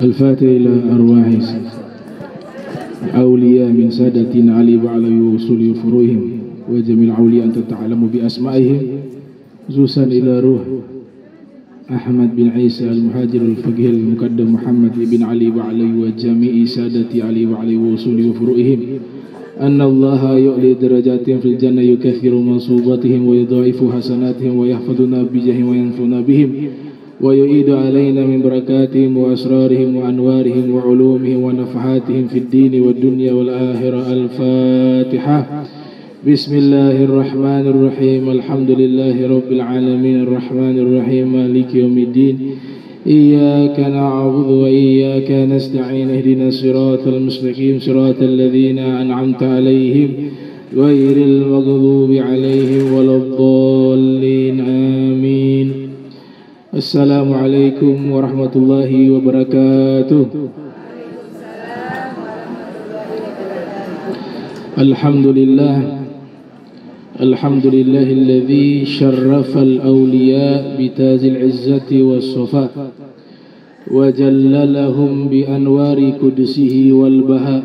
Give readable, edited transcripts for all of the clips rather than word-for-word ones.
الفاتح إلى أرواح أولياء من سادتنا علي وعلى وصول فروعهم وجميع الأولياء أنت تعلم بأسمائهم زوسا إلى روح أحمد بن عيسى المهاجر الفقيه المقدم محمد بن علي وعلي وجميع سادتي علي وعلى وصول فروعهم أن الله يعلي درجاتهم في الجنة يكثر منصوباتهم ويضاعف حسناتهم ويحفظنا بجاههم وينفعنا بهم ويعيد علينا من بركاتهم وأسرارهم وأنوارهم وعلومهم ونفحاتهم في الدين والدنيا والآخرة. الفاتحة. بسم الله الرحمن الرحيم. الحمد لله رب العالمين الرحمن الرحيم مالك يوم الدين إياك نعبد وإياك نستعين اهدنا الصراط المستقيم صراط الذين أنعمت عليهم غير المغضوب عليهم ولا الضالين آمين. السلام عليكم ورحمة الله وبركاته. الحمد لله الذي شرف الأولياء بتاج العزة والصفاء وجللهم بأنوار قدسه والبهاء.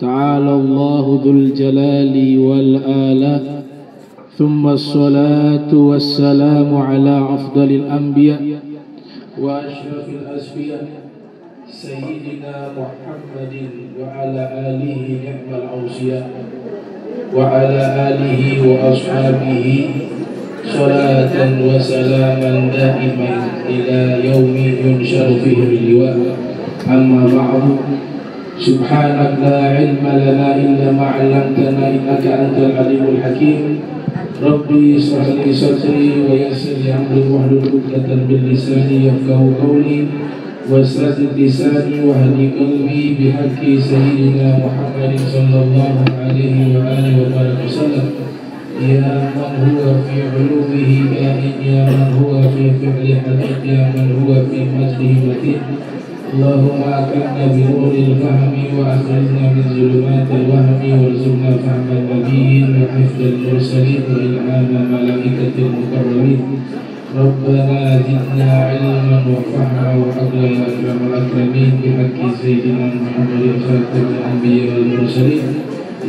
تعالى الله ذو الجلال والآلاء. ثم الصلاة والسلام على أفضل الأنبياء وأشرف الأسفياء سيدنا محمد وعلى آله نعم الأوصياء وعلى آله وأصحابه صلاة وسلاما دائما إلى يوم ينشر فيه اللواء. أما بعد، سبحانك لا علم لنا إلا ما علمتنا إنك أنت العليم الحكيم. ربي اشرح لي صدري ويسر لي أمري واحلل عقدة من لساني يفقهوا قولي وسدد لساني واهد قلبي بحق سيدنا محمد صلى الله عليه وآله وسلم. يا من هو في علومه كائن، يا من هو في فعل حقيق، يا من هو في مجده متين. اللهم أكرمنا بنور الفهم وأخرجنا من ظلمات الوهم وارزقنا فهم النبيين وحفظ المرسلين وإلهام ملائكة المقربين. ربنا زدنا علما وفهما وعقلا يا أكرم الأكرمين بحق سيدنا محمد خاتم الأنبياء والمرسلين.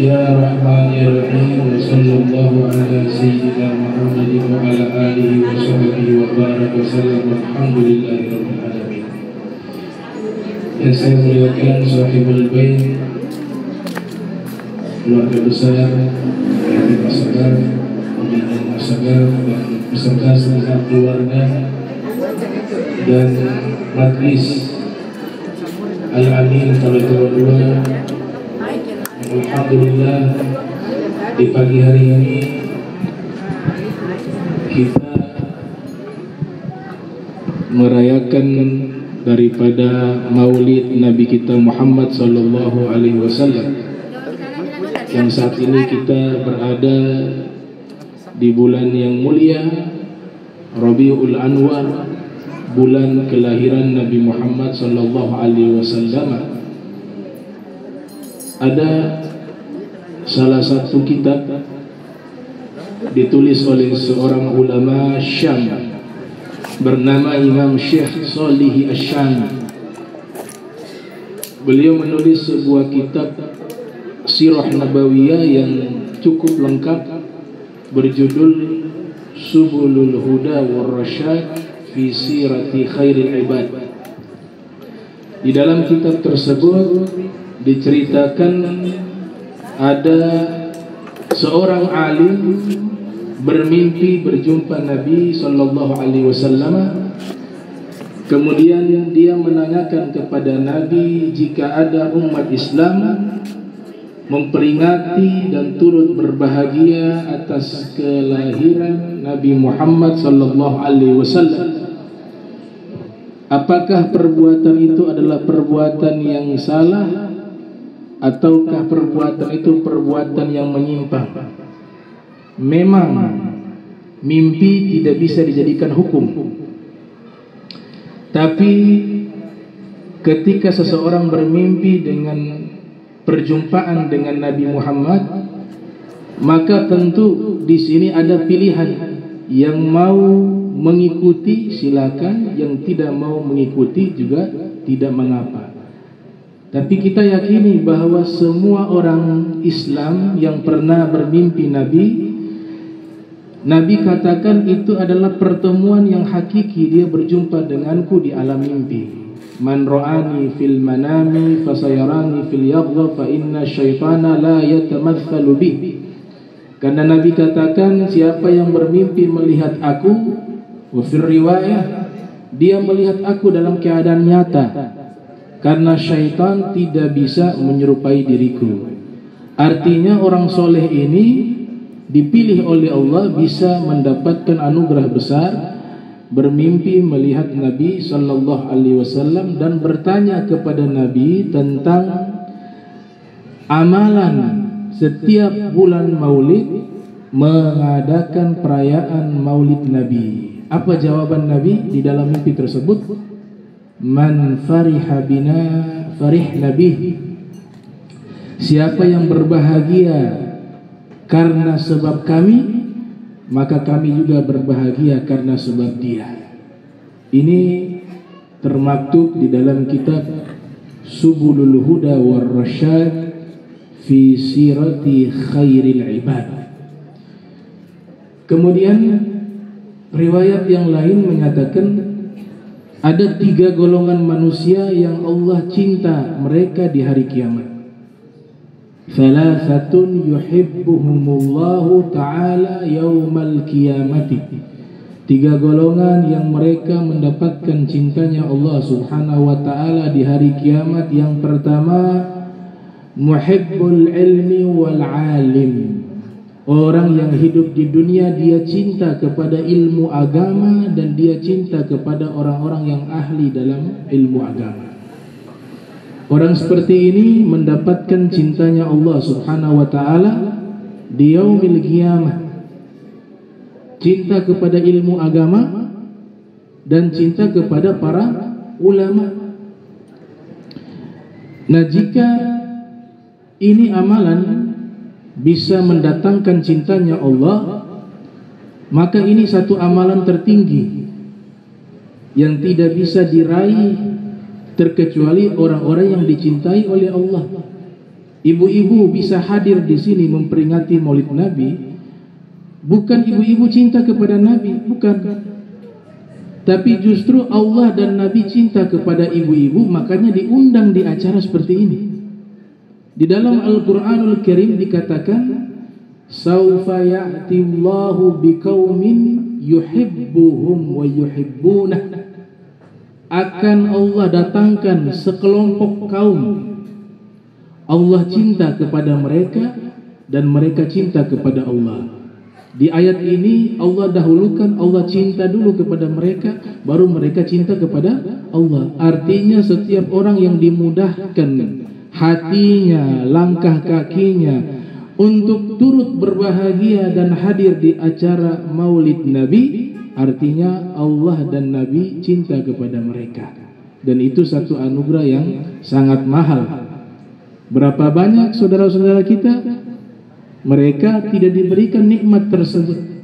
يا رحمن يا رحيم. وصلى الله على سيدنا محمد وعلى آله وصحبه وبارك وسلم والحمد لله رب العالمين. Yang saya muliakan sahibul bait, keluarga besar, Habib Asghar, pimpinan Asghar dan beserta segenap keluarga dan majlis Al-Amin Talatul Ulama. Alhamdulillah di pagi hari ini kita merayakan daripada maulid Nabi kita Muhammad sallallahu alaihi wasallam, yang saat ini kita berada di bulan yang mulia Rabiul Anwar, bulan kelahiran Nabi Muhammad sallallahu alaihi wasallam. Ada salah satu kitab ditulis oleh seorang ulama Syam bernama Imam Syekh Shalih Asy-Syami. Beliau menulis sebuah kitab Sirah Nabawiyah yang cukup lengkap berjudul Subulul Huda war Rasyad fi Sirati Khairil Ibad. Di dalam kitab tersebut diceritakan ada seorang alim bermimpi berjumpa Nabi sallallahu alaihi wasallam. Kemudian dia menanyakan kepada Nabi jika ada umat Islam memperingati dan turut berbahagia atas kelahiran Nabi Muhammad sallallahu alaihi wasallam, apakah perbuatan itu adalah perbuatan yang salah ataukah perbuatan itu perbuatan yang menyimpang? Memang mimpi tidak bisa dijadikan hukum, tapi ketika seseorang bermimpi dengan perjumpaan dengan Nabi Muhammad, maka tentu di sini ada pilihan. Yang mau mengikuti silakan, yang tidak mau mengikuti juga tidak mengapa. Tapi kita yakini bahwa semua orang Islam yang pernah bermimpi Nabi katakan itu adalah pertemuan yang hakiki. Dia berjumpa denganku di alam mimpi. Man ra'ani fil manami fasayarani fil yaqdha fa inna syaitana la yatamatsalu bi. Karena Nabi katakan siapa yang bermimpi melihat aku, wa fil riwayah dia melihat aku dalam keadaan nyata. Karena syaitan tidak bisa menyerupai diriku. Artinya orang soleh ini dipilih oleh Allah bisa mendapatkan anugerah besar, bermimpi melihat Nabi Sallallahu Alaihi Wasallam dan bertanya kepada Nabi tentang amalan setiap bulan Maulid, mengadakan perayaan Maulid Nabi. Apa jawaban Nabi di dalam mimpi tersebut? Man fariha bina farihna bih. Siapa yang berbahagia karena sebab kami, maka kami juga berbahagia karena sebab dia. Ini termaktub di dalam kitab Subulul Huda war Rasyad fi sirati khairil ibad. Kemudian riwayat yang lain menyatakan ada 3 golongan manusia yang Allah cinta mereka di hari kiamat. Thalathatun yuhibbuhumullahu ta'ala yaumal qiyamati. 3 golongan yang mereka mendapatkan cintanya Allah Subhanahu wa ta'ala di hari kiamat. Yang pertama, muhibbul ilmi wal alim. Orang yang hidup di dunia dia cinta kepada ilmu agama dan dia cinta kepada orang-orang yang ahli dalam ilmu agama. Orang seperti ini mendapatkan cintanya Allah Subhanahu wa ta'ala di yaumil qiyamah. Cinta kepada ilmu agama dan cinta kepada para ulama. Nah, jika ini amalan bisa mendatangkan cintanya Allah, maka ini satu amalan tertinggi yang tidak bisa diraih terkecuali orang-orang yang dicintai oleh Allah. Ibu-ibu bisa hadir di sini memperingati Maulid Nabi, bukan ibu-ibu cinta kepada Nabi, bukan. Tapi justru Allah dan Nabi cinta kepada ibu-ibu, makanya diundang di acara seperti ini. Di dalam Al-Qur'anul Karim dikatakan, "Saufa ya'tillahu biqaumin yuhibbuhum wa yuhibbunah." Akan Allah datangkan sekelompok kaum, Allah cinta kepada mereka dan mereka cinta kepada Allah. Di ayat ini Allah dahulukan, Allah cinta dulu kepada mereka, baru mereka cinta kepada Allah. Artinya setiap orang yang dimudahkan hatinya, langkah kakinya untuk turut berbahagia dan hadir di acara Maulid Nabi, artinya Allah dan Nabi cinta kepada mereka. Dan itu satu anugerah yang sangat mahal. Berapa banyak saudara-saudara kita, mereka tidak diberikan nikmat tersebut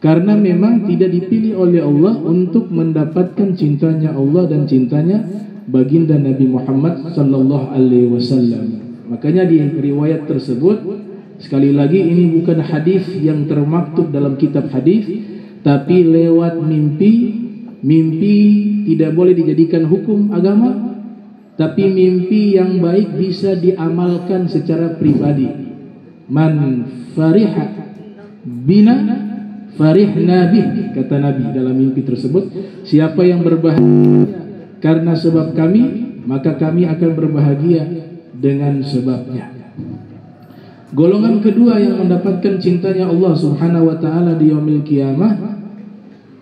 karena memang tidak dipilih oleh Allah untuk mendapatkan cintanya Allah dan cintanya baginda Nabi Muhammad sallallahu alaihi wasallam. Makanya di riwayat tersebut, sekali lagi ini bukan hadis yang termaktub dalam kitab hadis, tapi lewat mimpi. Mimpi tidak boleh dijadikan hukum agama, tapi mimpi yang baik bisa diamalkan secara pribadi. Man fariha bina farihna bih, kata Nabi dalam mimpi tersebut. Siapa yang berbahagia karena sebab kami, maka kami akan berbahagia dengan sebabnya. Golongan kedua yang mendapatkan cintanya Allah Subhanahu wa ta'ala di yaumil qiyamah,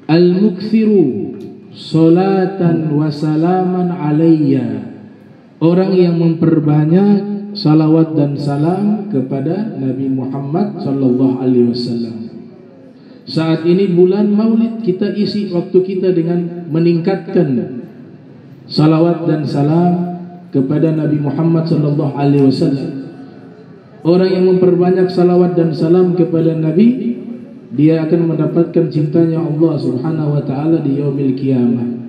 al-mukthiru salatan wa salaman alayya. Orang yang memperbanyak salawat dan salam kepada Nabi Muhammad sallallahu alaihi wasallam. Saat ini bulan Maulid, kita isi waktu kita dengan meningkatkan salawat dan salam kepada Nabi Muhammad sallallahu alaihi wasallam. Orang yang memperbanyak salawat dan salam kepada Nabi, dia akan mendapatkan cintanya Allah Subhanahu wa ta'ala di yaumil qiyamah.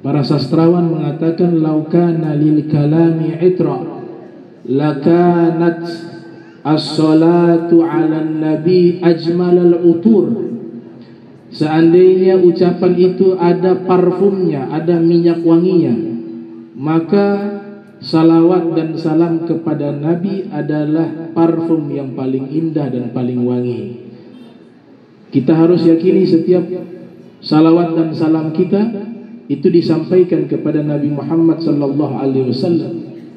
Para sastrawan mengatakan laukana lil kalami itra lakanat as-salatu 'alan nabi ajmalal utur. Seandainya ucapan itu ada parfumnya, ada minyak wanginya, maka salawat dan salam kepada Nabi adalah parfum yang paling indah dan paling wangi. Kita harus yakini setiap salawat dan salam kita itu disampaikan kepada Nabi Muhammad sallallahu alaihi wasallam.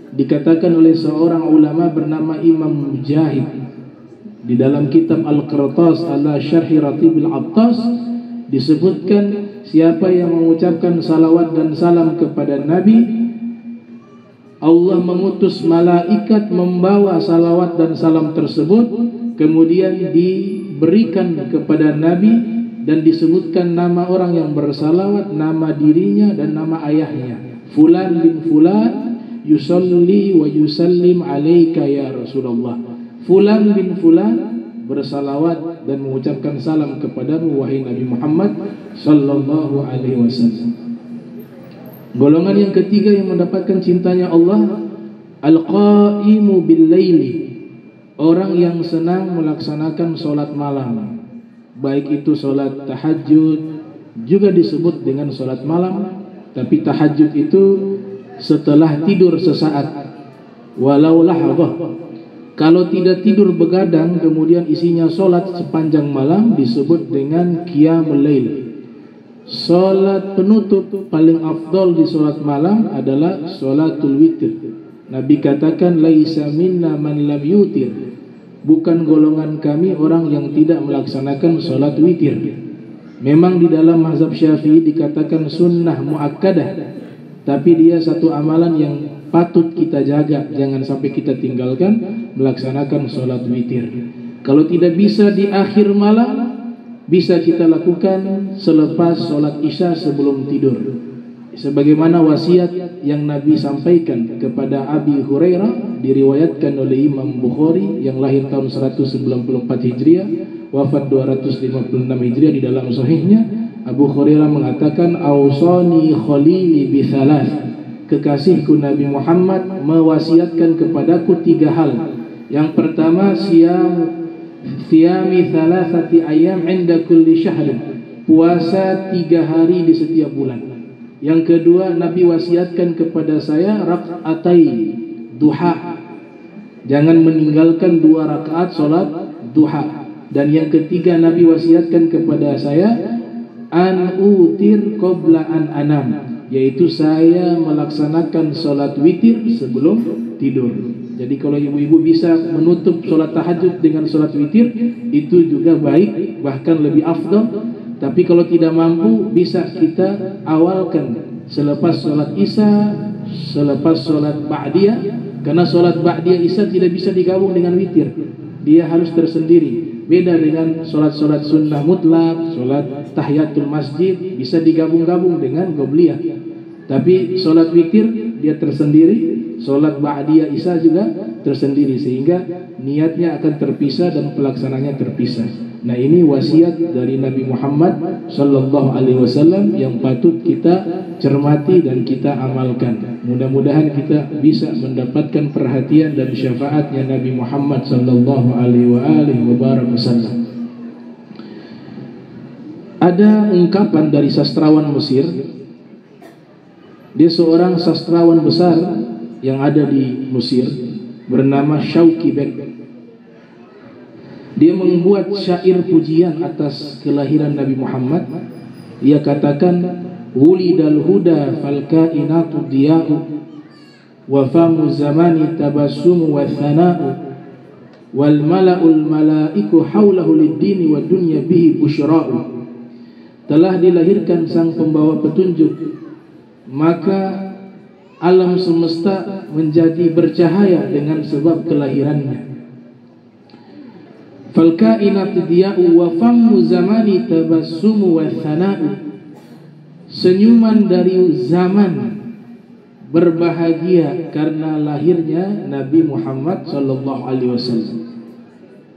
Dikatakan oleh seorang ulama bernama Imam Mujahid di dalam kitab Al-Qirtas ala Syarhi Ratibil Attas, disebutkan siapa yang mengucapkan salawat dan salam kepada Nabi, Allah mengutus malaikat membawa salawat dan salam tersebut, kemudian diberikan kepada Nabi, dan disebutkan nama orang yang bersalawat, nama dirinya dan nama ayahnya. Fulan bin Fulan yusalli wa yusallim alaika ya Rasulullah. Fulan bin Fulan bersalawat dan mengucapkan salam kepadamu wahai Nabi Muhammad sallallahu alaihi wasallam. Golongan yang ketiga yang mendapatkan cintanya Allah, al-qaimu bil laili, orang yang senang melaksanakan solat malam. Baik itu solat tahajud, juga disebut dengan solat malam, tapi tahajud itu setelah tidur sesaat, walau lahadhah. Kalau tidak tidur begadang kemudian isinya solat sepanjang malam, disebut dengan qiyamul lail. Solat penutup paling afdal di solat malam adalah solatul witir. Nabi katakan laisa minna man lam yutir, bukan golongan kami orang yang tidak melaksanakan solat witir. Memang di dalam mazhab Syafi'i dikatakan sunnah muakkadah, tapi dia satu amalan yang patut kita jaga, jangan sampai kita tinggalkan melaksanakan solat witir. Kalau tidak bisa di akhir malam, bisa kita lakukan selepas solat isya sebelum tidur, sebagaimana wasiat yang Nabi sampaikan kepada Abi Hurairah, diriwayatkan oleh Imam Bukhari yang lahir tahun 194 Hijriah, wafat 256 Hijriah. Di dalam sahihnya Abu Hurairah mengatakan, "Ausani khalili bi thalath." Kekasihku Nabi Muhammad mewasiatkan kepadaku 3 hal. Yang pertama, siyami thalathati ayyam 'inda kulli syahr, puasa 3 hari di setiap bulan. Yang kedua, Nabi wasiatkan kepada saya rakaatai duha, jangan meninggalkan 2 rakaat solat duha. Dan yang ketiga, Nabi wasiatkan kepada saya an utir qabla an anam, yaitu saya melaksanakan solat witir sebelum tidur. Jadi kalau ibu-ibu bisa menutup solat tahajud dengan solat witir, itu juga baik, bahkan lebih afdal. Tapi kalau tidak mampu, bisa kita awalkan selepas solat isya, selepas solat ba'diyah, karena solat ba'diyah isya tidak bisa digabung dengan witir, dia harus tersendiri. Beda dengan solat-solat sunnah mutlak, solat tahiyatul masjid bisa digabung-gabung dengan qobliyah. Tapi solat witir dia tersendiri, solat ba'diyah isya juga tersendiri, sehingga niatnya akan terpisah dan pelaksananya terpisah. Nah, ini wasiat dari Nabi Muhammad sallallahu alaihi wasallam yang patut kita cermati dan kita amalkan. Mudah-mudahan kita bisa mendapatkan perhatian dan syafaatnya Nabi Muhammad sallallahu alaihi wasallam. Ada ungkapan dari sastrawan Mesir. Dia seorang sastrawan besar yang ada di Mesir, bernama Shauki Bek. Dia membuat syair pujian atas kelahiran Nabi Muhammad. Ia katakan, wulidal huda fal kainatu diya'u wa famu zamani tabassumu wa thana'u wal mala'ul mala'iku haulahu lid-dini wa dunya bihi busyra'u. Telah dilahirkan sang pembawa petunjuk, maka alam semesta menjadi bercahaya dengan sebab kelahirannya. Fal kainatu diya'u wa famu zamani tabassumu wa thana'u. Senyuman dari zaman berbahagia karena lahirnya Nabi Muhammad sallallahu alaihi wasallam.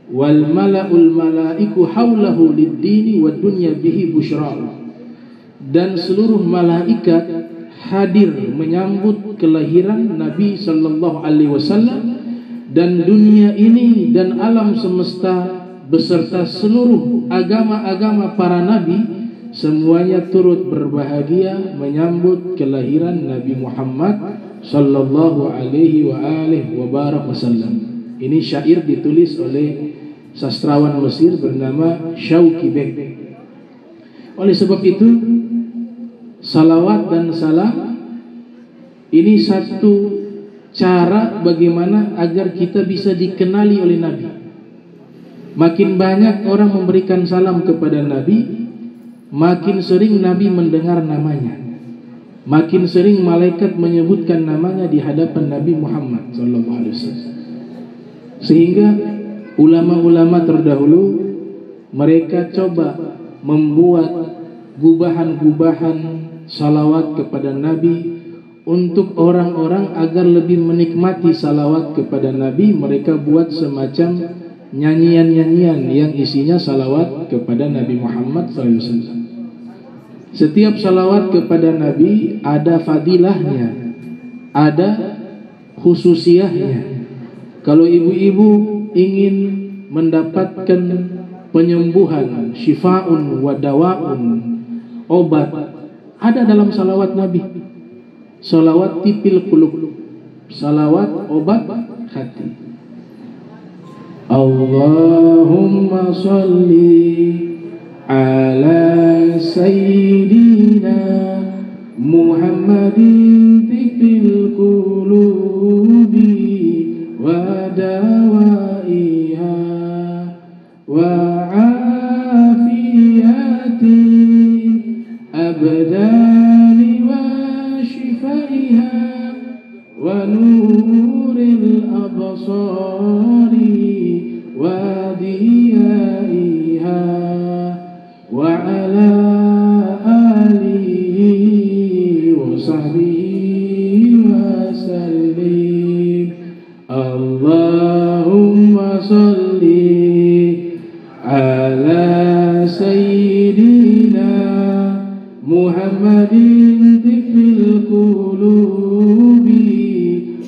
Wal mala'ul mala'iku haulahu lid-dini wa dunya bihi busyra'u. Dan seluruh malaikat hadir menyambut kelahiran Nabi sallallahu alaihi wasallam, dan dunia ini dan alam semesta beserta seluruh agama-agama para nabi semuanya turut berbahagia menyambut kelahiran Nabi Muhammad sallallahu alaihi wasallam. Ini syair ditulis oleh sastrawan Mesir bernama Shauki Bek. Oleh sebab itu, salawat dan salam ini satu cara bagaimana agar kita bisa dikenali oleh Nabi. Makin banyak orang memberikan salam kepada Nabi, makin sering Nabi mendengar namanya, makin sering malaikat menyebutkan namanya di hadapan Nabi Muhammad SAW. Sehingga ulama-ulama terdahulu mereka coba membuat gubahan-gubahan salawat kepada Nabi untuk orang-orang agar lebih menikmati salawat kepada Nabi. Mereka buat semacam nyanyian-nyanyian yang isinya salawat kepada Nabi Muhammad SAW. Setiap salawat kepada Nabi ada fadilahnya, ada khususiyahnya. Kalau ibu-ibu ingin mendapatkan penyembuhan, syifaun wa dawaun, obat, ada dalam salawat Nabi. Salawat tipil qulub, salawat obat hati. Allahumma salli ala sayyidina Muhammadin tipil qulubi wa dawaiha wa afiyati abdani wa shifaiha wa nuril absari wa diyaiha wa ala alihi wa sahbihi wa sallim. Allahumma salli ala sayyidina Muhammadin tifil qulubi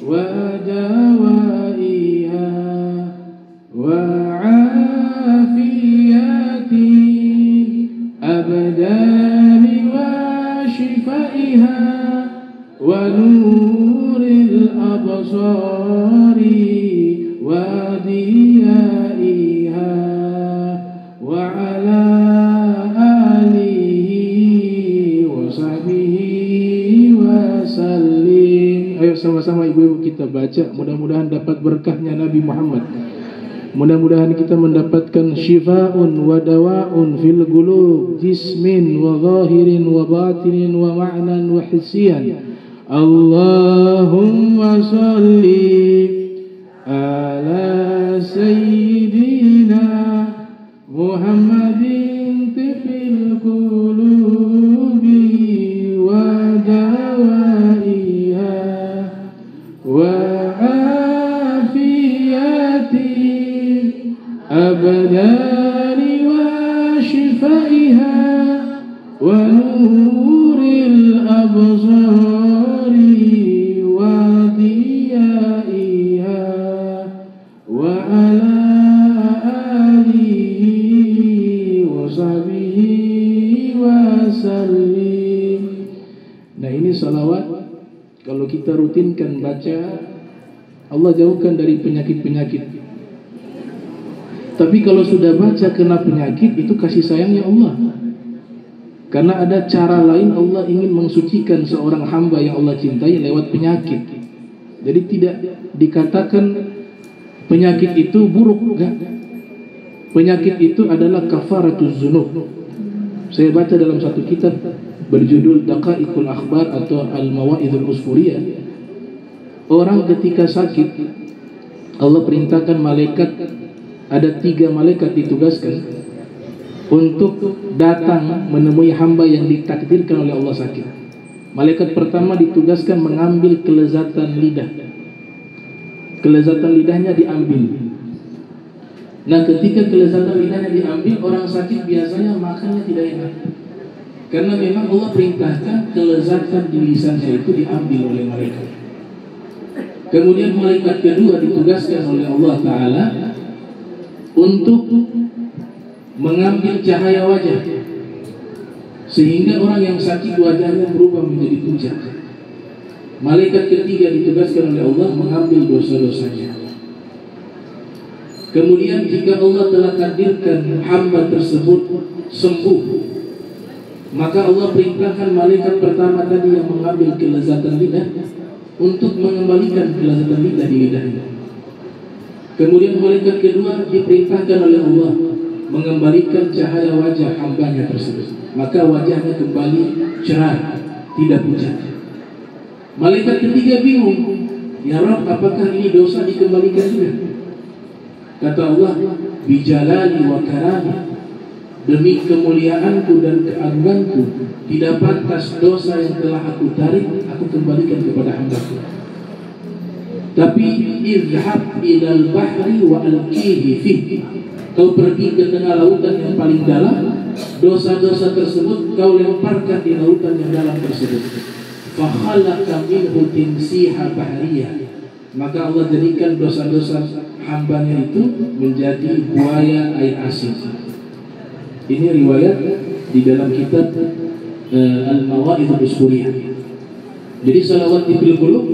wa dawaiha wa afiyati abdani wa shifaiha wa nuril absari wa diyaiha wa ala alihi wa sahbihi wa sallim. Ayo sama-sama ibu-ibu kita baca, mudah-mudahan dapat berkahnya Nabi Muhammad. Mudah-mudahan kita mendapatkan syifaun wa dawaun fil qulub, jismin wa zahirin wa batinin wa ma'nan wa hissiyan. Allahumma salli ala sayyidina Muhammadin tifil qulubi wa dawaiha wa afiyati abdani wa shifaiha wa nuril absari wa diyaiha wa ala alihi wa sahbihi wa sallim. Nah, ini salawat kalau kita rutinkan baca, Allah jauhkan dari penyakit-penyakit. Tapi kalau sudah baca kena penyakit, itu kasih sayangnya Allah. Karena ada cara lain Allah ingin mensucikan seorang hamba yang Allah cintai lewat penyakit. Jadi tidak dikatakan penyakit itu buruk, enggak. Penyakit itu adalah kafaratuz dzunub. Saya baca dalam satu kitab berjudul Daqaiqul Akhbar atau Al-Mawa'idul Usfuriyah. Orang ketika sakit, Allah perintahkan malaikat, ada 3 malaikat ditugaskan untuk datang menemui hamba yang ditakdirkan oleh Allah sakit. Malaikat pertama ditugaskan mengambil kelezatan lidah. Kelezatan lidahnya diambil. Nah, ketika kelezatan lidahnya diambil, orang sakit biasanya makannya tidak enak. Karena memang Allah perintahkan kelezatan di lisannya itu diambil oleh malaikat. Kemudian malaikat kedua ditugaskan oleh Allah Ta'ala untuk mengambil cahaya wajah, sehingga orang yang sakit wajahnya berubah menjadi pucat. Malaikat ketiga ditugaskan oleh Allah mengambil dosa-dosanya. Kemudian jika Allah telah takdirkan hamba tersebut sembuh, maka Allah perintahkan malaikat pertama tadi yang mengambil kelezatan lidah untuk mengembalikan kelezatan lidah di lidahnya. Kemudian malaikat kedua diperintahkan oleh Allah mengembalikan cahaya wajah hambanya tersebut, maka wajahnya kembali cerah, tidak pucat. Malaikat ketiga bingung, ya Rabb, apakah ini dosa dikembalikan juga? Kata Allah, bijalali wa karami, demi kemuliaanku dan keagunganku, tidak pantas dosa yang telah aku tarik aku kembalikan kepada hamba-Ku. Tapi izhab ilal bahri wa alqihi fihi, kau pergi ke tengah lautan yang paling dalam, dosa-dosa tersebut kau lemparkan di lautan yang dalam tersebut. Fakhalaqa minhu timsiha bahriyah, maka Allah jadikan dosa-dosa hambanya itu menjadi buaya air asin. Ini riwayat di dalam kitab Al-Mawa'idul Usburiyah. Jadi salawat tibil qulub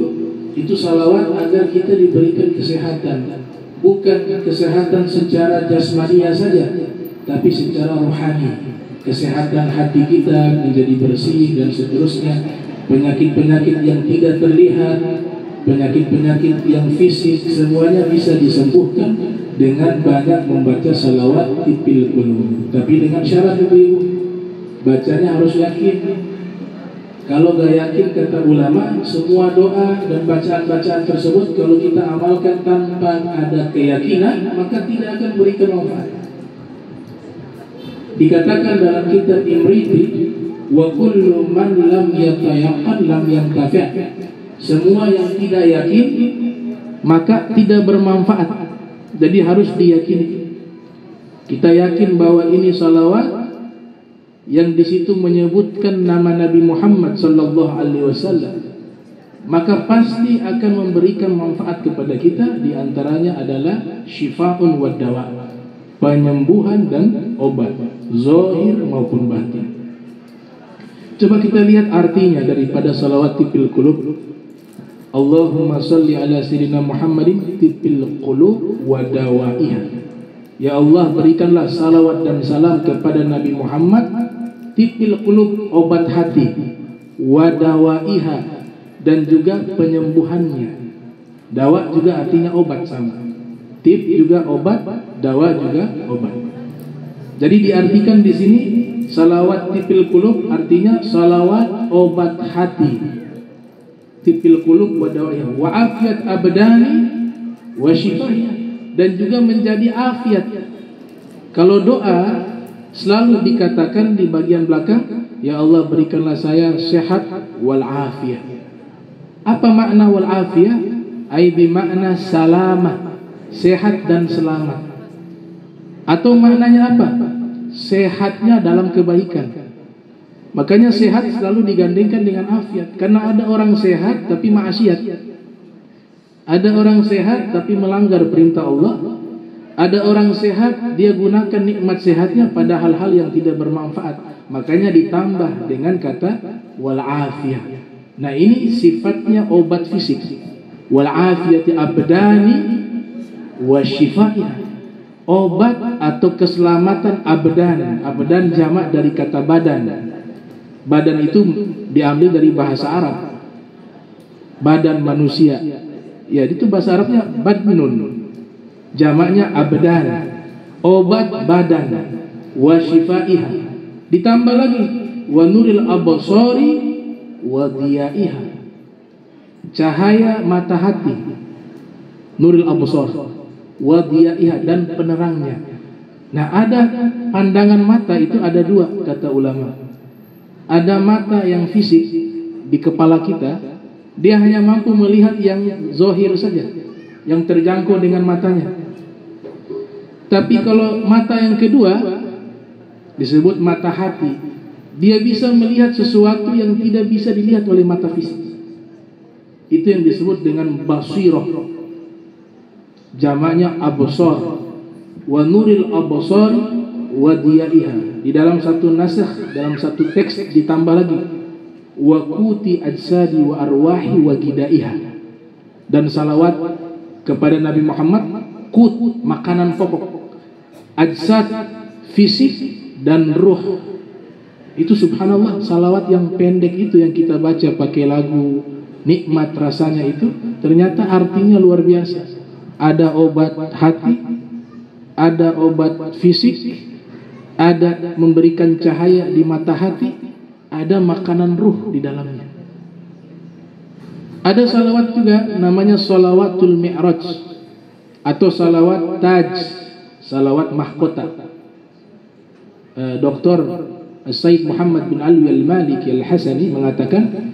itu salawat agar kita diberikan kesehatan, bukan kesehatan secara jasmania saja, tapi secara rohani. Kesehatan hati kita menjadi bersih dan seterusnya. Penyakit-penyakit yang tidak terlihat, penyakit-penyakit yang fisik, semuanya bisa disembuhkan dengan banyak membaca salawat tipil qulub. Tapi dengan syarat itu, bacanya harus yakin. Kalau gak yakin, kata ulama, semua doa dan bacaan-bacaan tersebut kalau kita amalkan tanpa ada keyakinan, maka tidak akan berikan manfaat. Dikatakan dalam kitab Imriti, wa kullu man lam yatayaqqan lam yantafi', semua yang tidak yakin maka tidak bermanfaat. Jadi harus diyakini. Kita yakin bahwa ini salawat yang di situ menyebutkan nama Nabi Muhammad sallallahu alaihi wasallam, maka pasti akan memberikan manfaat kepada kita. Di antaranya adalah syifaun wa dawa, penyembuhan dan obat, zahir maupun batin. Coba kita lihat artinya daripada salawat tipil qulub. Allahumma salli ala sayyidina Muhammadin tipil qulub wa dawaiha. Ya Allah, berikanlah salawat dan salam kepada Nabi Muhammad, tipil qulub, obat hati, wa dawaiha, dan juga penyembuhannya. Dawa juga artinya obat sama. Tip juga obat, dawa juga obat. Jadi diartikan di sini salawat tipil qulub artinya salawat obat hati. Tipil qulub wa dawaiha wa afiat abdani wa shifaiha, dan juga menjadi afiat. Kalau doa selalu dikatakan di bagian belakang, ya Allah berikanlah saya sehat wal afiyah. Apa makna wal afiyah? Ai bi makna salamah, sehat dan selamat. Atau maknanya apa? Sehatnya dalam kebaikan. Makanya sehat selalu digandengkan dengan afiat. Karena ada orang sehat tapi maksiat, ada orang sehat tapi melanggar perintah Allah, ada orang sehat dia gunakan nikmat sehatnya pada hal-hal yang tidak bermanfaat. Makanya ditambah dengan kata wal afiyah. Nah ini sifatnya obat fisik. Wal afiyati abdani wa shifaiha, obat atau keselamatan abdan. Abdan jamak dari kata badan. Badan itu diambil dari bahasa Arab, badan manusia. Ya, itu bahasa Arabnya badnun, jamaknya abdan, obat badan. Wa shifaiha, ditambah lagi wa nuril absari wa diyaiha, cahaya mata hati, nuril absar wa diyaiha, dan penerangnya. Nah, ada pandangan mata itu ada dua, kata ulama. Ada mata yang fisik di kepala kita, dia hanya mampu melihat yang zahir saja, yang terjangkau dengan matanya. Tapi kalau mata yang kedua disebut mata hati, Dia bisa melihat sesuatu yang tidak bisa dilihat oleh mata fisik. Itu yang disebut dengan basirah. Jamaknya absar. Wa nuril absar wa diyaiha. Di dalam satu nasakh, dalam satu teks ditambah lagi wa quti ajsadi wa arwahi wa gidaiha. Dan salawat kepada Nabi Muhammad, qut makanan pokok, ajsad fisik dan ruh. Itu subhanallah, salawat yang pendek itu yang kita baca pakai lagu, nikmat rasanya itu, ternyata artinya luar biasa. Ada obat hati, ada obat fisik, ada memberikan cahaya di mata hati, ada makanan ruh di dalamnya. Ada salawat juga namanya salawatul mi'raj atau salawat taj, salawat mahkota. Dr. Sayyid Muhammad bin Alwi al-Maliki al-Hasani mengatakan,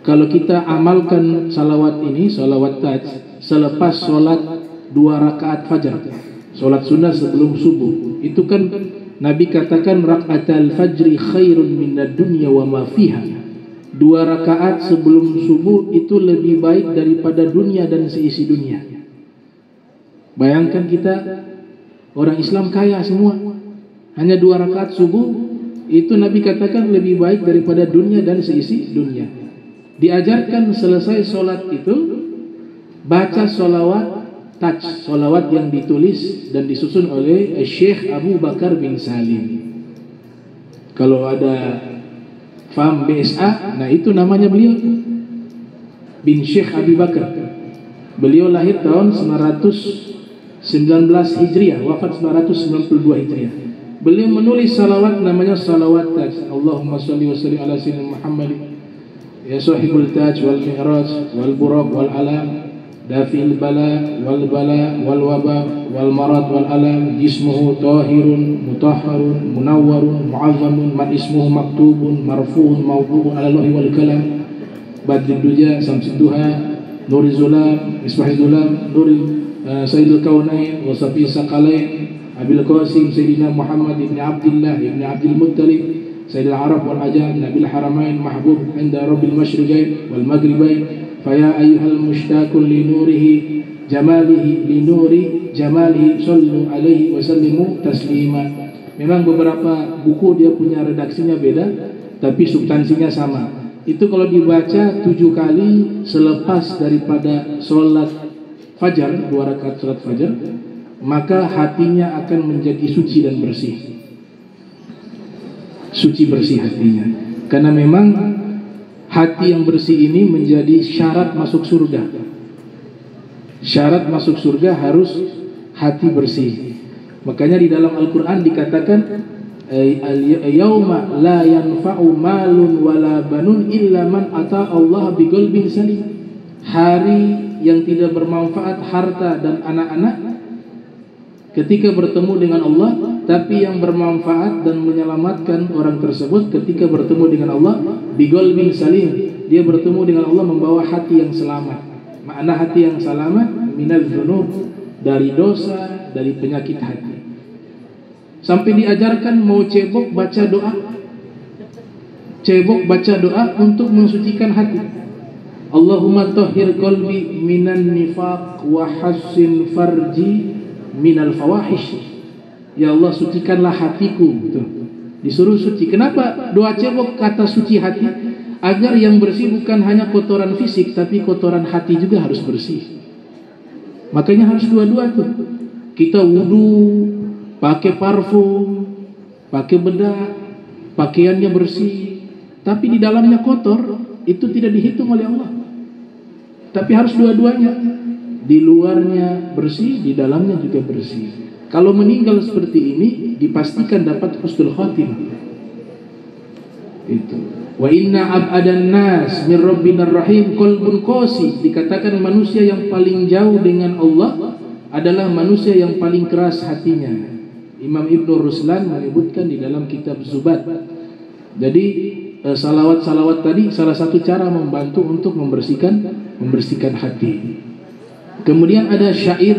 kalau kita amalkan salawat ini, salawat taj, selepas sholat 2 rakaat fajar, sholat sunnah sebelum subuh, itu kan Nabi katakan rakaatul fajri khairun minad dunya wa ma fiha. 2 rakaat sebelum subuh itu lebih baik daripada dunia dan seisi dunia. Bayangkan kita orang Islam kaya semua, hanya 2 rakaat subuh itu Nabi katakan lebih baik daripada dunia dan seisi dunia. Diajarkan selesai sholat itu baca sholawat taj, sholawat yang ditulis dan disusun oleh Syekh Abu Bakar bin Salim. Kalau ada faham BSA, nah itu namanya beliau bin Syekh Abu Bakar. Beliau lahir tahun 919 Hijriah, wafat 992 Hijriah. Beliau menulis salawat namanya salawat taj. Allahumma shalli wa sallim ala sayyidina Muhammad ya sahibul taj wal mi'raj wal buraq wal alam dafi'il bala wal waba wal marad wal alam jismuhu tahirun mutahharun munawwarun mu'azzamun man ismuhu maktubun marfu'un mawdu'un ala lahi wal kalam badrul duja samsid duha nurul zulam misbahul zulam nurul sayyidul kaunain wa safi saqalain Abil Qasim Sayyidina Muhammad ibn Abdullah ibn Abdul Muttalib Sayyidil Arab wal Ajam Nabil Haramain mahbub inda Rabbil Masyriqain wal Maghribain faya ayyuhal mushtaqun li nurihi jamalihi li nuri jamalihi sallu alaihi wa sallimu taslima. Memang beberapa buku dia punya redaksinya beda, tapi substansinya sama. Itu kalau dibaca 7 kali selepas daripada sholat fajar, 2 rakaat sholat fajar, maka hatinya akan menjadi suci dan bersih. Suci bersih hatinya. Karena memang hati yang bersih ini menjadi syarat masuk surga. Syarat masuk surga harus hati bersih. Makanya di dalam Al-Quran dikatakan yauma la yanfa'u malun wala banun illa man ata Allah biqalbin salim. Hari yang tidak bermanfaat harta dan anak-anak ketika bertemu dengan Allah, tapi yang bermanfaat dan menyelamatkan orang tersebut ketika bertemu dengan Allah biqalbin salim. Dia bertemu dengan Allah membawa hati yang selamat. Makna hati yang selamat minaz dzunub, dari dosa, dari penyakit hati. Sampai diajarkan mau cebok baca doa. Cebok baca doa untuk mensucikan hati. Allahumma tahhir qalbi minan nifaq wa hassin farji minal fawahish. Ya Allah, sucikanlah hatiku. Tuh. Disuruh suci. Kenapa doa cebok kata suci hati? Agar yang bersih bukan hanya kotoran fisik, tapi kotoran hati juga harus bersih. Makanya harus dua-dua tuh. Kita wudu, pakai parfum, pakai bedak, pakaiannya bersih, tapi di dalamnya kotor, itu tidak dihitung oleh Allah. Tapi harus dua-duanya. Di luarnya bersih, di dalamnya juga bersih. Kalau meninggal seperti ini, dipastikan dapat husnul khatimah. Itu. Wa inna ab'adan nas min rabbinar rahim qalbun qasi. Dikatakan manusia yang paling jauh dengan Allah adalah manusia yang paling keras hatinya. Imam Ibnu Ruslan menyebutkan di dalam kitab Zubat. Jadi salawat-salawat tadi salah satu cara membantu untuk membersihkan hati. Kemudian ada syair,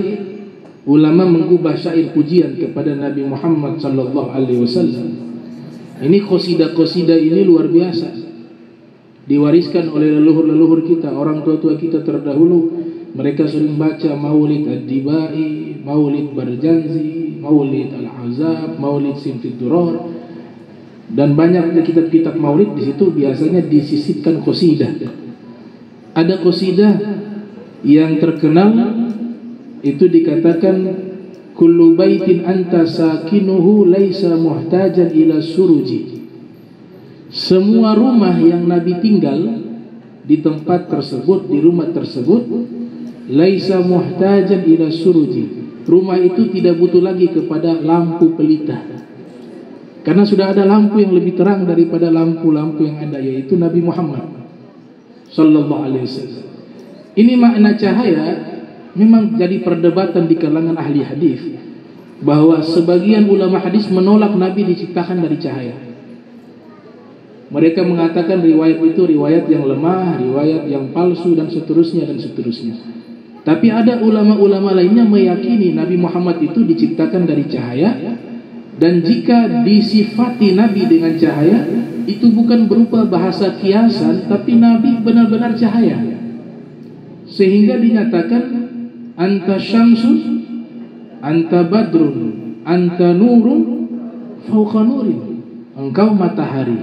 ulama mengubah syair pujian kepada Nabi Muhammad sallallahu alaihi wasallam. Ini qasidah-qasidah ini luar biasa, diwariskan oleh leluhur-leluhur kita, orang tua-tua kita terdahulu. Mereka sering baca Maulid Ad-Dibai, Maulid Barjanzi, Maulid Al-Ahzab, Maulid Simfid Duror, dan banyak kitab-kitab Maulid. Di situ biasanya disisipkan qasidah. Ada qasidah yang terkenal itu dikatakan kullu baitin anta sakinuhu laisa muhtajan ila suruji. Semua rumah yang Nabi tinggal di tempat tersebut, di rumah tersebut, laisa muhtajan ila suruji. Rumah itu tidak butuh lagi kepada lampu pelita, karena sudah ada lampu yang lebih terang daripada lampu-lampu yang ada, yaitu Nabi Muhammad sallallahu alaihi wasallam. Ini makna cahaya memang jadi perdebatan di kalangan ahli hadis, bahwa sebagian ulama hadis menolak Nabi diciptakan dari cahaya. Mereka mengatakan riwayat itu riwayat yang lemah, riwayat yang palsu, dan seterusnya dan seterusnya. Tapi ada ulama-ulama lainnya meyakini Nabi Muhammad itu diciptakan dari cahaya, dan jika disifati Nabi dengan cahaya itu bukan berupa bahasa kiasan, tapi Nabi benar-benar cahaya, sehingga dinyatakan anta syamsun, anta badrun, anta nurun fauqa nurin. Engkau matahari,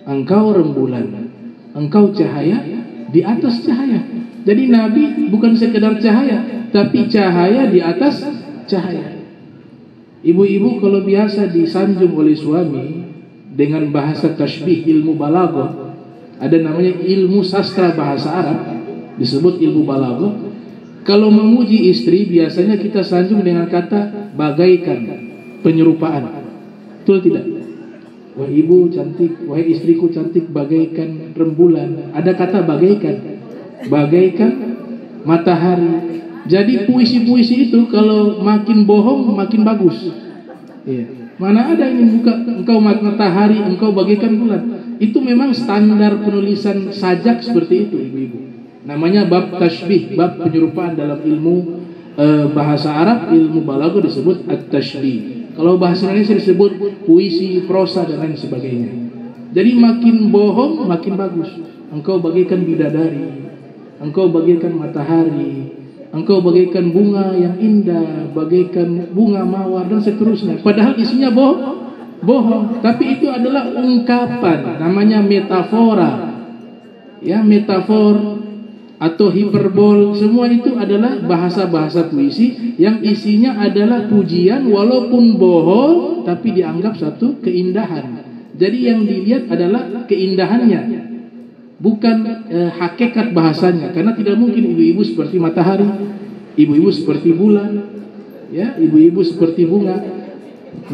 engkau rembulan, engkau cahaya di atas cahaya. Jadi Nabi bukan sekedar cahaya, tapi cahaya di atas cahaya. Ibu-ibu kalau biasa disanjung oleh suami dengan bahasa tasbih, ilmu balaghah, ada namanya ilmu sastra bahasa Arab, disebut ilmu balaghah. Kalau memuji istri biasanya kita sanjung dengan kata bagaikan, penyerupaan. Betul tidak? Wah ibu cantik, wahai istriku cantik bagaikan rembulan. Ada kata bagaikan, bagaikan matahari. Jadi puisi-puisi itu kalau makin bohong makin bagus. Iya. Mana ada ini buka engkau matahari, engkau bagaikan bulan. Itu memang standar penulisan sajak seperti itu, ibu-ibu. Namanya bab tashbih, bab penyerupaan dalam ilmu bahasa Arab, ilmu balaghah disebut at-tashbih. Kalau bahasa Indonesia disebut puisi, prosa, dan lain sebagainya. Jadi makin bohong makin bagus. Engkau bagaikan bidadari, engkau bagaikan matahari, engkau bagaikan bunga yang indah, bagaikan bunga mawar, dan seterusnya. Padahal isinya bohong. Tapi itu adalah ungkapan, namanya metafora. Ya, metafor atau hiperbol, semua itu adalah bahasa-bahasa puisi yang isinya adalah pujian, walaupun bohong tapi dianggap satu keindahan. Jadi yang dilihat adalah keindahannya, bukan hakikat bahasanya. Karena tidak mungkin ibu-ibu seperti matahari, ibu-ibu seperti bulan, ya, ibu-ibu seperti bunga.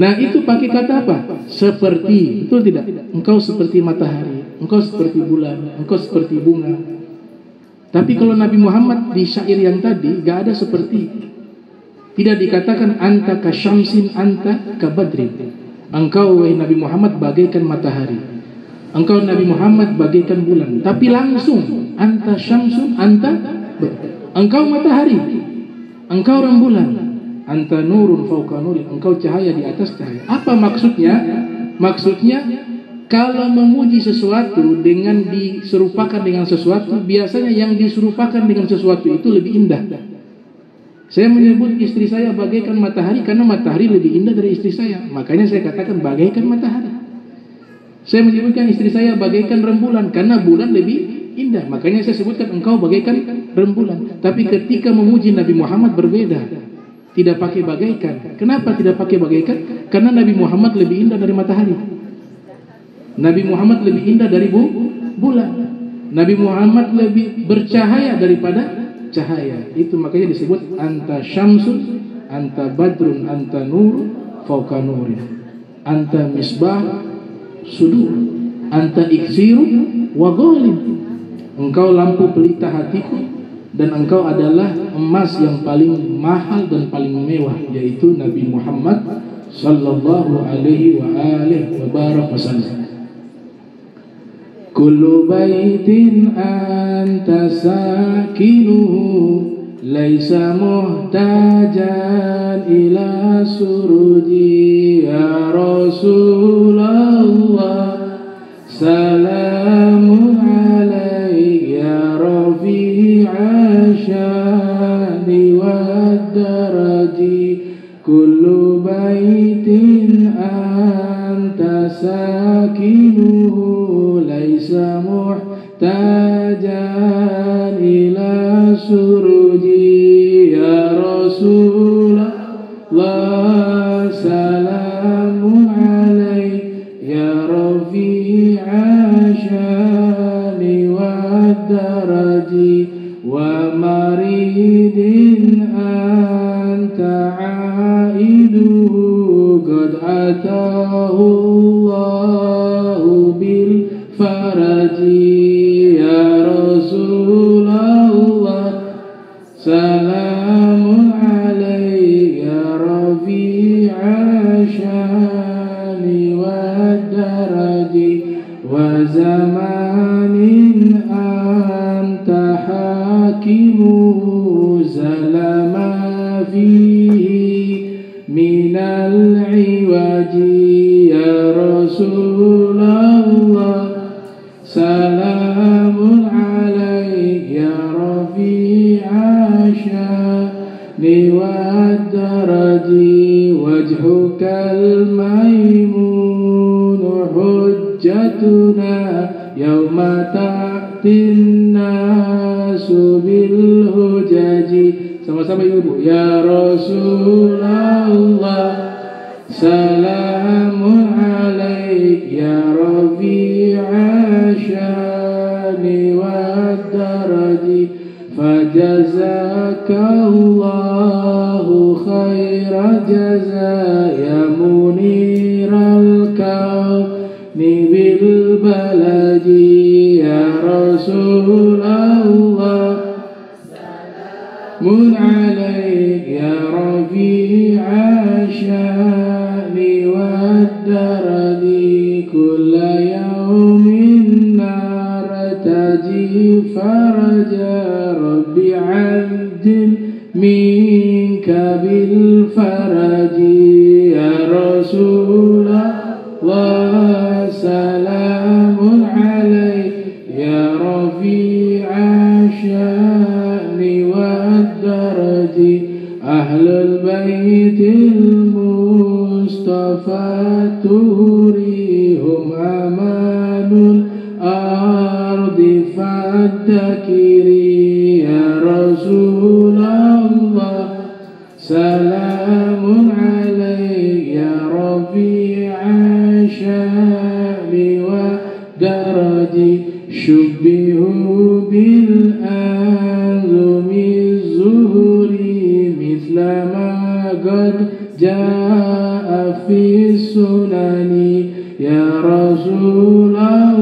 Nah itu pakai kata apa? Seperti, betul tidak? Engkau seperti matahari, engkau seperti bulan, engkau seperti bunga. Tapi kalau Nabi Muhammad di syair yang tadi gak ada seperti. Tidak dikatakan anta kasyamsin, anta kabadrin. Engkau wahai Nabi Muhammad bagaikan matahari, engkau Nabi Muhammad bagaikan bulan. Tapi langsung anta syamsun, anta, engkau matahari, engkau rembulan, anta nurun fauqa nurin, engkau cahaya di atas cahaya. Apa maksudnya? Maksudnya kalau memuji sesuatu dengan diserupakan dengan sesuatu, biasanya yang diserupakan dengan sesuatu itu lebih indah. Saya menyebut istri saya bagaikan matahari karena matahari lebih indah dari istri saya. Makanya saya katakan bagaikan matahari. Saya menyebutkan istri saya bagaikan rembulan karena bulan lebih indah. Makanya saya sebutkan engkau bagaikan rembulan. Tapi ketika memuji Nabi Muhammad berbeda. Tidak pakai bagaikan. Kenapa tidak pakai bagaikan? Karena Nabi Muhammad lebih indah dari matahari. Nabi Muhammad lebih indah dari bulan. Nabi Muhammad lebih bercahaya daripada cahaya. Itu makanya disebut anta syamsun, anta badrun, anta nur fauqa nurin, anta misbah sudur, anta iksiru wa ghalib. Engkau lampu pelita hatiku, dan engkau adalah emas yang paling mahal dan paling mewah, yaitu Nabi Muhammad sallallahu alaihi wa alihi wa barak wasallam. Kullu baitin anta sakinuhu laisa muhtajan ila suruji ya Rasulullah ساكنه ليس محتاجا إلى سرج يا رسول الله سلام عليك يا رفيع الشان والدرج ومريد أنت عائده قد أتاه الله بالفرج يا رسول الله سلام عليك يا رفيع الشان والدرج وزمان أنت حاكمه زل ما فيه من العوج يا رسول الله سلام عليك يا رفيع الشان والدرج وجهك الميمون حجتنا يوم تأتي الناس بالهجج sama-sama ibu ya Rasulullah salamun alaik ya rafi'a syani wa daraji fajazakallahu khaira jaza ya muniral kauni bil balaji ya Rasulullah salamun alaik ya rafi'a syani wa daraji kulla yawmin nartaji faraja rabbi ajil minka bil faraji ya Rasulullah salamun alaik ya rafi'a syani wa daraji ahlul baitil mustafa turihum amanul ardi fadakiri ya Rasulullah salamun alaik ya rafi'a syani wa daraji syubbihu bil azumi zuhuri mithla ma qad jaa fi sunani ya Rasulullah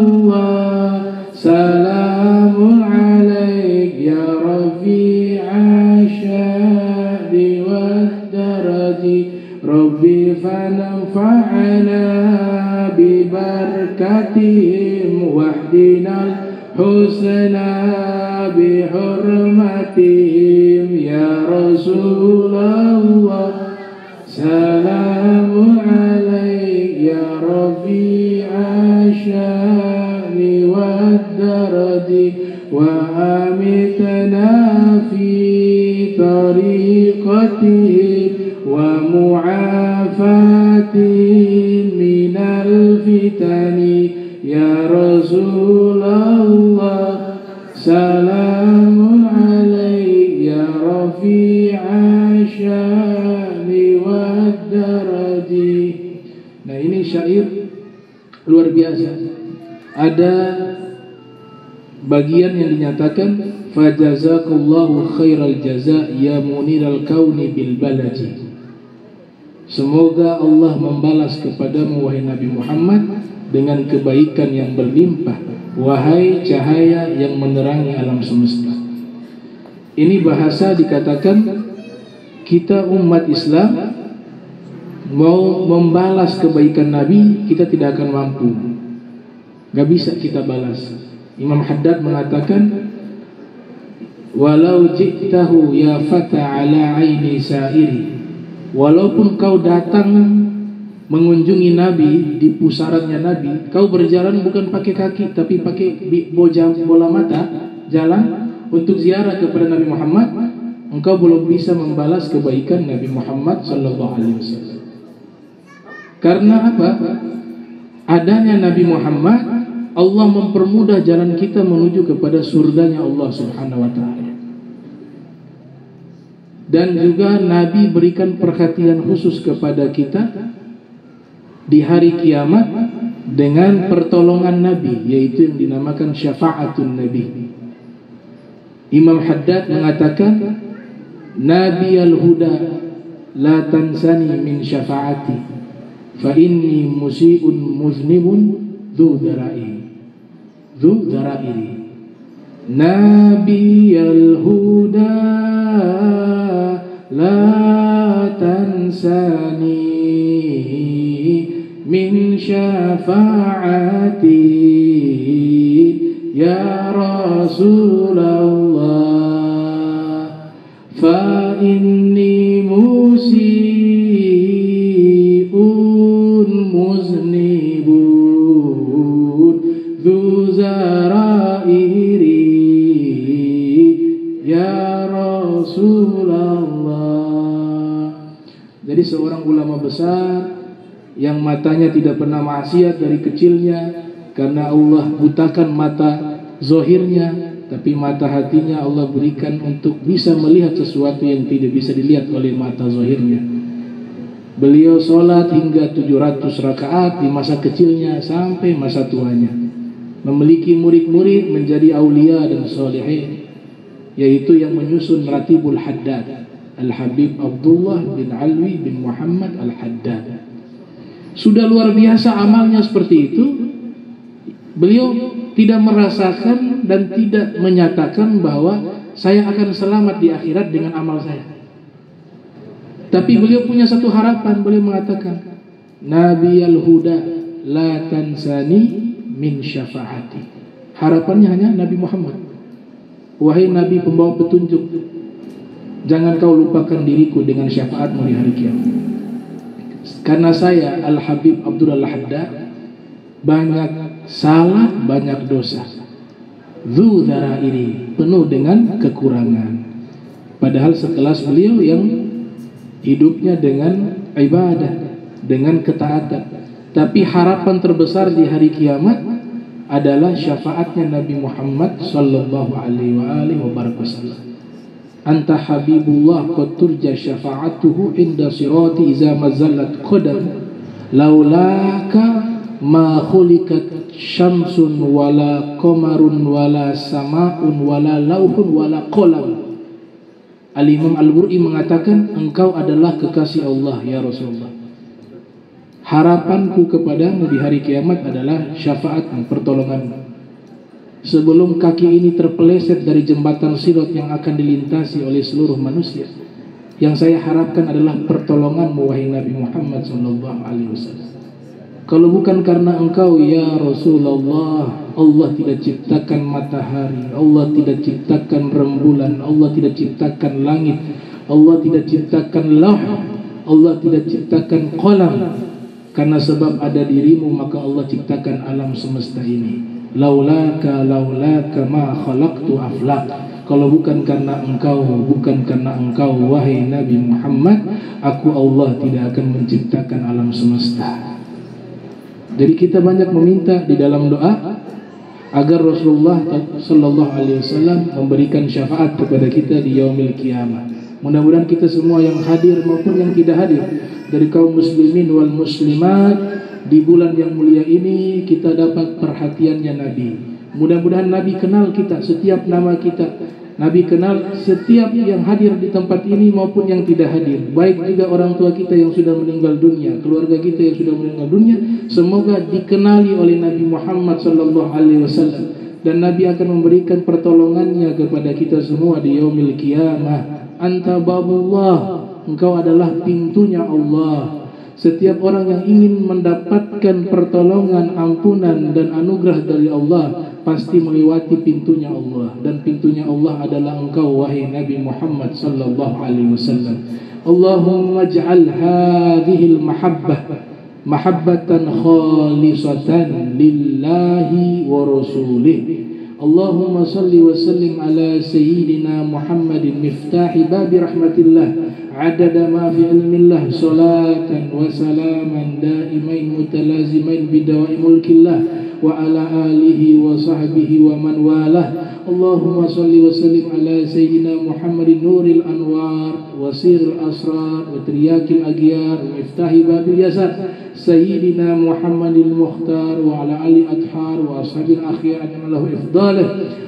salamun alaik ya rafi'a syani wa daraji rabbi fanfa'na bi barakatihim wahdinal husna bi hurmatihim ya Rasulullah salamun alaik ya rafi'a syani wa daraji wa amitna fi tariqatihim wa mu'afatin minal fitani ya Rasulullah salamun alaik ya rafi'a syani wa daraji. Nah, ini syair luar biasa. Ada bagian yang dinyatakan fajazakallahu khairal jaza ya muniral kauni bil balaji. Semoga Allah membalas kepadamu wahai Nabi Muhammad dengan kebaikan yang berlimpah, wahai cahaya yang menerangi alam semesta. Ini bahasa dikatakan kita umat Islam mau membalas kebaikan Nabi, kita tidak akan mampu. Gak bisa kita balas. Imam Haddad mengatakan walau ji'tahu ya fata ala aini sa'iri, walaupun kau datang mengunjungi Nabi di pusarannya Nabi, kau berjalan bukan pakai kaki tapi pakai bola mata jalan untuk ziarah kepada Nabi Muhammad, engkau belum bisa membalas kebaikan Nabi Muhammad sallallahu alaihi wasallam. Karena apa? adanya Nabi Muhammad, Allah mempermudah jalan kita menuju kepada surganya Allah Subhanahu wa ta'ala. Dan juga Nabi berikan perhatian khusus kepada kita di hari kiamat dengan pertolongan Nabi, yaitu yang dinamakan syafa'atun Nabi. Imam Haddad mengatakan, Nabi al-huda la tansani min syafa'ati fa inni musi'un muznibun dhu dhara'i. Nabi al-huda la tansani min syafa'ati ya Rasulullah fa inni musi'un muznibun dhu zarairi ya Rasulullah. Jadi seorang ulama besar yang matanya tidak pernah maksiat dari kecilnya, karena Allah butakan mata zohirnya, tapi mata hatinya Allah berikan untuk bisa melihat sesuatu yang tidak bisa dilihat oleh mata zohirnya. Beliau sholat hingga 700 rakaat di masa kecilnya sampai masa tuanya, memiliki murid-murid menjadi aulia dan solehin, yaitu yang menyusun Ratibul Haddad, Al-Habib Abdullah bin Alwi bin Muhammad Al-Haddad. Sudah luar biasa amalnya seperti itu. Beliau tidak merasakan dan tidak menyatakan bahwa saya akan selamat di akhirat dengan amal saya. Tapi beliau punya satu harapan. Beliau mengatakan, Nabi al-huda la tansani min syafa'ati. Harapannya hanya Nabi Muhammad. Wahai Nabi pembawa petunjuk, jangan kau lupakan diriku dengan syafaatmu di hari kiamat. Karena saya Al-Habib Abdullah Al-Haddad banyak salah, banyak dosa. Dzu dzarairi, penuh dengan kekurangan. Padahal sekelas beliau yang hidupnya dengan ibadah, dengan ketaatan. Tapi harapan terbesar di hari kiamat adalah syafaatnya Nabi Muhammad sallallahu alaihi wasallam. Anta habibullah qad turja syafa'atuhu inda sirati iza mazallat qadam laulaka ma khulikat syamsun wala qamarun wala sama'un wala lauhun wala qalam. Al-Imam Al-Bur'i mengatakan, engkau adalah kekasih Allah ya Rasulullah. Harapanku kepadamu di hari kiamat adalah syafaatmu, pertolonganmu. Sebelum kaki ini terpeleset dari jembatan sirat yang akan dilintasi oleh seluruh manusia, yang saya harapkan adalah pertolonganmu wahai Nabi Muhammad SAW. Kalau bukan karena engkau ya Rasulullah, Allah tidak ciptakan matahari, Allah tidak ciptakan rembulan, Allah tidak ciptakan langit, Allah tidak ciptakan lauh, Allah tidak ciptakan qalam. Karena sebab ada dirimu maka Allah ciptakan alam semesta ini. Laulaka ma khalaqtu aflaq. Kalau bukan karena engkau, bukan karena engkau wahai Nabi Muhammad, aku Allah tidak akan menciptakan alam semesta. Jadi kita banyak meminta di dalam doa agar Rasulullah sallallahu alaihi wasallam memberikan syafaat kepada kita di yaumil qiyamah. Mudah-mudahan kita semua yang hadir maupun yang tidak hadir dari kaum muslimin wal muslimat di bulan yang mulia ini kita dapat perhatiannya Nabi. Mudah-mudahan Nabi kenal kita, setiap nama kita. Nabi kenal setiap yang hadir di tempat ini maupun yang tidak hadir. Baik juga orang tua kita yang sudah meninggal dunia, keluarga kita yang sudah meninggal dunia, semoga dikenali oleh Nabi Muhammad SAW. Dan Nabi akan memberikan pertolongannya kepada kita semua di yaumil qiyamah. Anta babullah, engkau adalah pintunya Allah. Setiap orang yang ingin mendapatkan pertolongan, ampunan dan anugerah dari Allah pasti melewati pintunya Allah, dan pintunya Allah adalah engkau wahai Nabi Muhammad sallallahu alaihi wasallam. Allahumma ij'al hadhil mahabbah mahabbatan khalisatan lillahi wa rasulih اللهم صل وسلم على سيدنا محمد مفتاح باب رحمة الله عدد ما في علم الله صلاة وسلاما دائمين متلازمين بدوام ملك الله وعلى آله وصحبه ومن والاه. اللهم صل وسلم على سيدنا محمد نور الأنوار وسير الأسرار وترياك الأغيار ومفتاح باب اليسار سيدنا محمد المختار وعلى آل أطهار وأصحاب الأخيار أجمعين له إفضاله.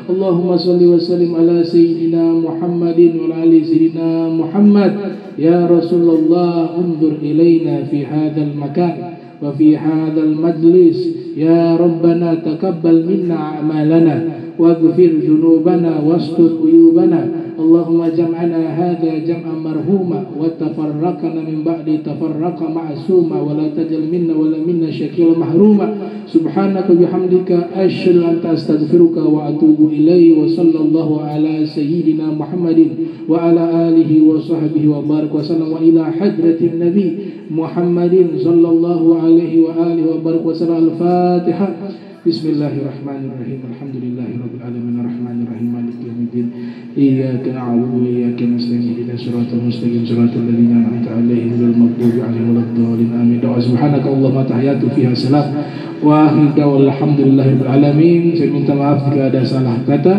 اللهم صل وسلم على سيدنا محمد وعلى آل سيدنا محمد. يا رسول الله انظر إلينا في هذا المكان وفي هذا المجلس. يا ربنا تقبل منا أعمالنا واغفر ذنوبنا واستر عيوبنا. اللهم جمعنا هذا جمعا مرحوما وتفرقنا من بعد تفرق معصوما ولا تجعل منا ولا منا شقيا محروما. سبحانك وبحمدك أشهد أن أستغفرك وأتوب إليه. وصلى الله على سيدنا محمد وعلى آله وصحبه وبارك وسلم وإلى حضرة النبي محمد صلى الله عليه وآله وبارك وسلم. الفاتحة. بسم الله الرحمن الرحيم. الحمد لله رب العالمين الرحمن الرحيم مالك يوم الدين إياك نعبد وإياك نستعين اهدنا الصراط المستقيم صراط الذين أنعمت عليهم غير المغضوب عليهم ولا الضالين آمين. سبحانك اللهم تحيات فيها سلام wa akhir walhamdulillahirabbil alamin. Saya minta maaf jika ada salah kata.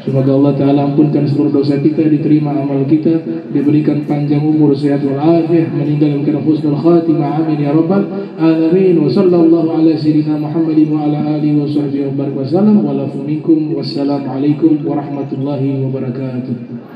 Semoga Allah Ta'ala ampunkan seluruh dosa kita, diterima amal kita, diberikan panjang umur, sehat walafiat, meninggal dalam husnul khatimah, amin ya rabbal alamin. Wa sallallahu ala sayyidina Muhammadin wa ala alihi wa sahbihi wa barik wa sallam wa lafu minkum. Wassalamualaikum warahmatullahi wabarakatuh.